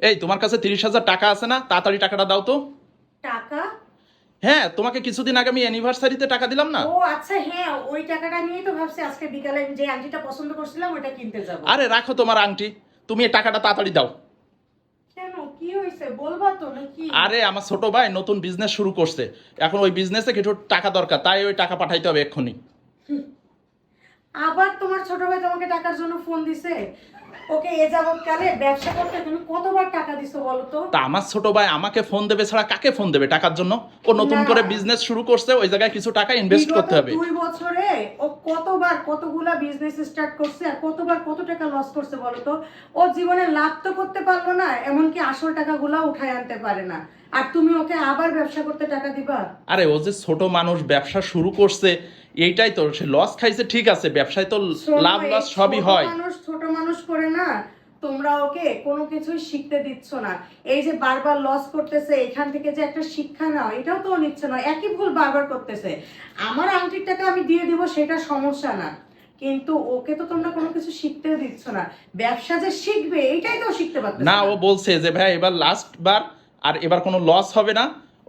এই তোমার কাছে 30,000 টাকা আছে না? তাড়াতাড়ি টাকাটা দাও তো। টাকা? হ্যাঁ, তোমাকে কিছুদিন আগে আমি অ্যানিভার্সারিতে টাকা দিলাম না? ও আচ্ছা, হ্যাঁ, ওই টাকাটা নিয়েই তো ভাবছি আজকে বিকালে যে আংটিটা পছন্দ করছিলাম ওটা কিনতে যাব। আরে রাখো তোমার আংটি, তুমি এই টাকাটা তাড়াতাড়ি দাও। কেন, কি হয়েছে বলবা তো নাকি? আরে আমার ছোট ভাই নতুন বিজনেস শুরু করছে, এখন ওই বিজনেসে কিছু টাকা দরকার, তাই ওই টাকা পাঠাইতে হবে এক্ষুনি। আবার তোমার ছোট ভাই তোমাকে টাকার জন্য ফোন দিছে? ওকে এ যাবৎকালে ব্যবসা করতে তুমি কতবার টাকা দিছো বলো তো? তা আমার ছোট ভাই আমাকে ফোন দেবে ছাড়া কাকে ফোন দেবে টাকার জন্য? ও নতুন না, করে বিজনেস শুরু করছে, ওই জায়গায় কিছু টাকা ইনভেস্ট বিগত করতে হবে। 2 বছরে ও কতবার কতগুলা বিজনেস স্টার্ট করছে আর কতবার কত টাকা লস করছে বলো তো? ও জীবনে লাভ তো করতে পারলো না, এমনকি আসল টাকাগুলো উঠায় আনতে পারে না। আর তুমি ওকে আবার ব্যবসা করতে টাকা দিবা? আরে ও যে ছোট মানুষ, ব্যবসা শুরু করছে, এইটাই তো, সে লস খাইছে ঠিক আছে, ব্যবসায় তো শোনো, লাভ এই লস সবই হয়। ছোট মানুষ করে না, তোমরা ওকে কোনো কিছুই শিখতে দিচ্ছ না। এই যে বারবার লস করতেছে, এখান থেকে যে একটা শিক্ষা নাও এটাও তো ও নিচ্ছে না, একই ভুল বারবার করতেছে। আমার আংটির টাকা আমি দিয়ে দিব সেটা সমস্যা না, কিন্তু ওকে তো তোমরা কোনো কিছু শিখতে দিচ্ছ না। ব্যবসা যে শিখবে এটাই তো ও শিখতে পারতেছে না, না। ও বলছে যে ভাই এবার লাস্ট বার, আর এবার কোনো লস হবে না।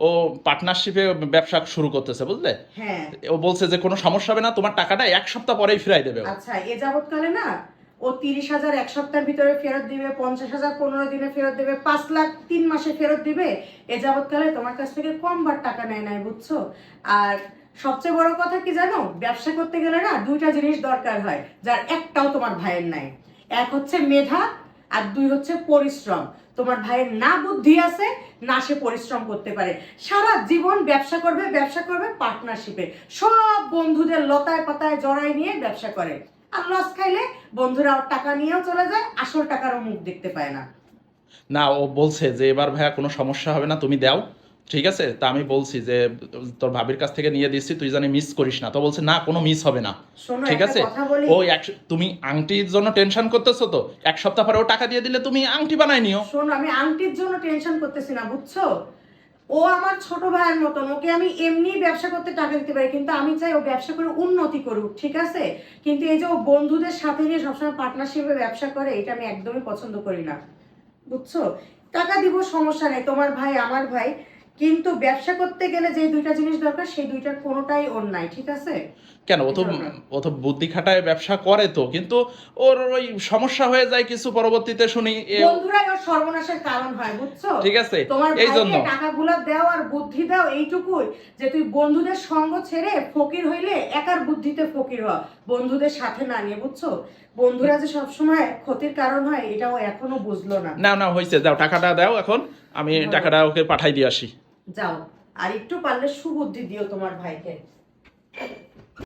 ও পার্টনারশিপে ব্যবসা শুরু করতেছে, বুঝলে? হ্যাঁ। ও বলছে যে কোনো সমস্যা হবে না, তোমার টাকাটা 1 সপ্তাহ পরেই ফিরাই দেবে ও। আচ্ছা, এ যাবৎকালে না ও 30,000 এক সপ্তাহের ভিতরে ফেরত দিবে, 50,000 15 দিনে ফেরত দিবে, 5 লাখ 3 মাসে ফেরত দিবে। এ যাবৎকালে তোমার কাছ থেকে কমবার টাকা নেয় নাই, বুঝছো? আর সবচেয়ে বড় কথা কি জানো, ব্যবসা করতে গেলে না দুইটা জিনিস দরকার হয়, যার একটাও তোমার ভাইয়ের নাই। এক হচ্ছে মেধা, আর দুই হচ্ছে পরিশ্রম। তোমার ভাইয়ের না বুদ্ধি আছে, না সে পরিশ্রম করতে পারে। সারা জীবন ব্যবসা করবে ব্যবসা করবে পার্টনারশিপে, সব বন্ধুদের লতায় পাতায় জড়াই নিয়ে ব্যবসা করে। আর লস খাইলে বন্ধুরা ওর টাকা নিয়েও চলে যায়, আসল টাকারও মুখ দেখতে পায় না। না, ও বলছে যে এবার ভাইয়া কোনো সমস্যা হবে না, তুমি দাও। ঠিক আছে, তা আমি বলছি যে তোর ভাবির কাছ থেকে নিয়ে দিচ্ছি, তুই জানি মিস করিস না। তো বলছে না, কোনো মিস হবে না। শোনো, ঠিক একটা আছে, কথা বলি। ও তুমি আংটির জন্য টেনশন করতেছো তো, 1 সপ্তাহ পরে ও টাকা দিয়ে দিলে তুমি আংটি বানাই নিও। শোনো, আমি আংটির জন্য টেনশন করতেছি না, বুঝছো? ও আমার ছোট ভাইয়ের মতন, ওকে আমি এমনি ব্যবসা করতে টাকা দিতে পারি, কিন্তু আমি চাই ও ব্যবসা করে উন্নতি করুক, ঠিক আছে? কিন্তু এই যে ও বন্ধুদের সাথে নিয়ে সবসময় পার্টনারশিপে ব্যবসা করে, এটা আমি একদমই পছন্দ করি না, বুঝছো? টাকা দিব, সমস্যা নেই, তোমার ভাই আমার ভাই, কিন্তু ব্যবসা করতে গেলে যে দুইটা জিনিস দরকার সেই দুইটার কোনোটাই ওর নাই, ঠিক আছে? কেন, ও তো এজন্য। ও তো বুদ্ধি খাটায় ব্যবসা করে তো, কিন্তু ওর ওই সমস্যা হয়ে যায় কিছু, পরবর্তীতে শুনি বন্ধুরাই ওর সর্বনাশের কারণ হয়, বুঝছো? ঠিক আছে, তোমার এই জন্য। ভাইকে টাকাগুলো দাও আর বুদ্ধি দাও এইটুকুই, যে তুই বন্ধুদের সঙ্গ ছেড়ে ফকির হইলে একার বুদ্ধিতে ফকির হ, বন্ধুদের সাথে না নিয়ে, বুঝছো? বন্ধুরা যে সবসময় ক্ষতির কারণ হয় এটাও এখনো বুঝলো না। না না, হয়েছে, দাও টাকাটা দাও এখন, আমি ধরো, টাকাটা ওকে পাঠাই দিয়ে আসি। যাও। আর একটু পারলে সুবুদ্ধি দিও তোমার ভাইকে।